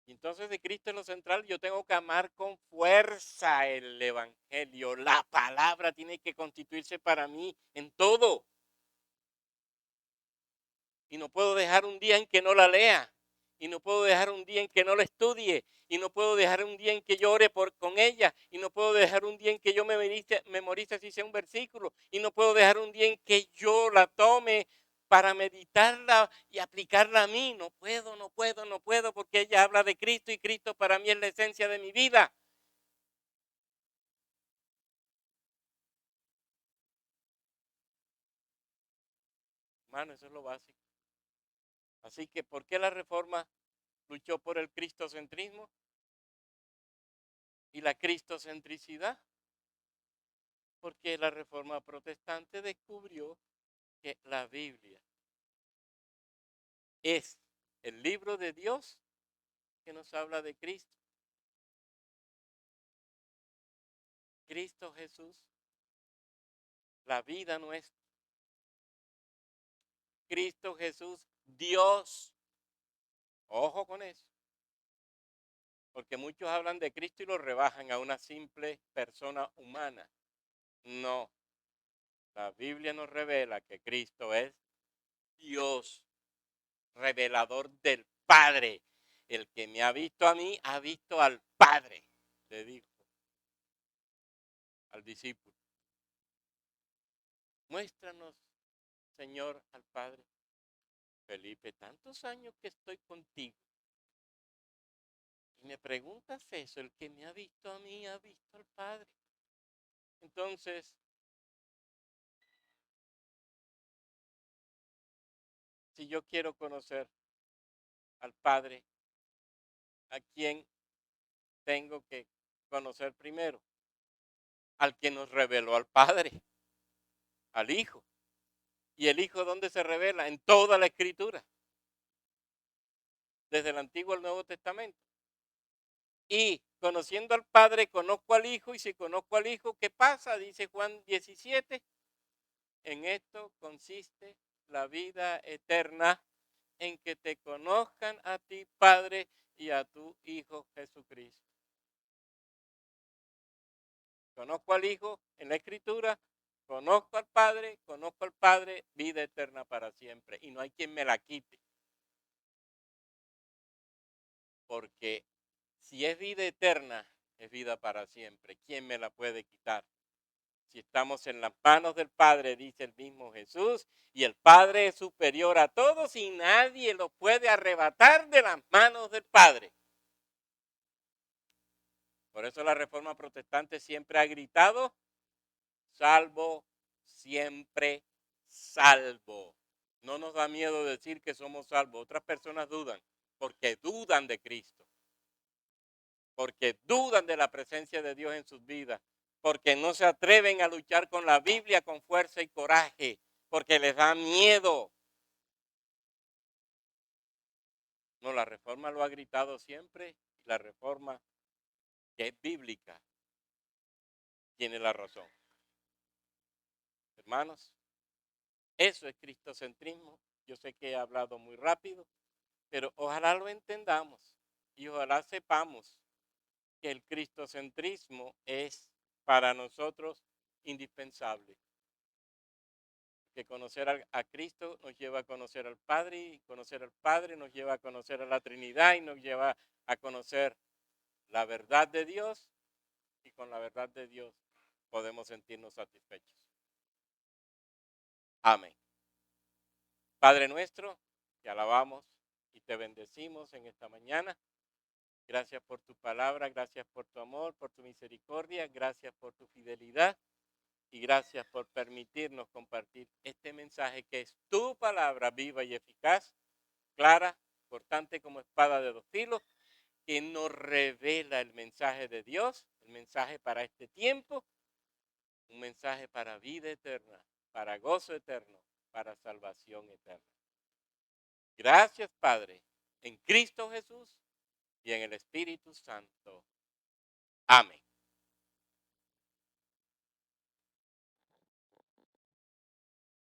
Y entonces de Cristo es lo central, yo tengo que amar con fuerza el Evangelio. La palabra tiene que constituirse para mí en todo. Y no puedo dejar un día en que no la lea. Y no puedo dejar un día en que no la estudie. Y no puedo dejar un día en que llore con ella. Y no puedo dejar un día en que yo memorice si sea un versículo. Y no puedo dejar un día en que yo la tome para meditarla y aplicarla a mí. No puedo, no puedo, no puedo, porque ella habla de Cristo y Cristo para mí es la esencia de mi vida. Hermano, eso es lo básico. Así que, ¿por qué la Reforma luchó por el cristocentrismo y la cristocentricidad? Porque la Reforma Protestante descubrió que la Biblia es el libro de Dios que nos habla de Cristo. Cristo Jesús, la vida nuestra. Cristo Jesús, Dios. Ojo con eso. Porque muchos hablan de Cristo y lo rebajan a una simple persona humana. No. La Biblia nos revela que Cristo es Dios, revelador del Padre. El que me ha visto a mí, ha visto al Padre, le dijo al discípulo. Muéstranos, Señor, al Padre. Felipe, tantos años que estoy contigo y me preguntas eso, el que me ha visto a mí, ha visto al Padre. Entonces, si yo quiero conocer al Padre, ¿a quién tengo que conocer primero? Al que nos reveló al Padre, al Hijo. ¿Y el Hijo dónde se revela? En toda la Escritura, desde el Antiguo al Nuevo Testamento. Y conociendo al Padre, conozco al Hijo, y si conozco al Hijo, ¿qué pasa? Dice Juan 17, en esto consiste la vida eterna, en que te conozcan a ti, Padre, y a tu Hijo Jesucristo. Conozco al Hijo en la Escritura, conozco al Padre, vida eterna para siempre. Y no hay quien me la quite. Porque si es vida eterna, es vida para siempre. ¿Quién me la puede quitar? Si estamos en las manos del Padre, dice el mismo Jesús, y el Padre es superior a todos y nadie lo puede arrebatar de las manos del Padre. Por eso la Reforma Protestante siempre ha gritado, salvo, siempre salvo. No nos da miedo decir que somos salvos. Otras personas dudan, porque dudan de Cristo, porque dudan de la presencia de Dios en sus vidas, porque no se atreven a luchar con la Biblia con fuerza y coraje, porque les da miedo. No, la reforma lo ha gritado siempre, y la reforma que es bíblica tiene la razón. Hermanos, eso es cristocentrismo. Yo sé que he hablado muy rápido, pero ojalá lo entendamos y ojalá sepamos que el cristocentrismo es para nosotros indispensable. Que conocer a Cristo nos lleva a conocer al Padre, y conocer al Padre nos lleva a conocer a la Trinidad y nos lleva a conocer la verdad de Dios, y con la verdad de Dios podemos sentirnos satisfechos. Amén. Padre nuestro, te alabamos y te bendecimos en esta mañana. Gracias por tu palabra, gracias por tu amor, por tu misericordia, gracias por tu fidelidad y gracias por permitirnos compartir este mensaje que es tu palabra viva y eficaz, clara, cortante como espada de dos filos, que nos revela el mensaje de Dios, el mensaje para este tiempo, un mensaje para vida eterna, para gozo eterno, para salvación eterna. Gracias, Padre, en Cristo Jesús y en el Espíritu Santo. Amén.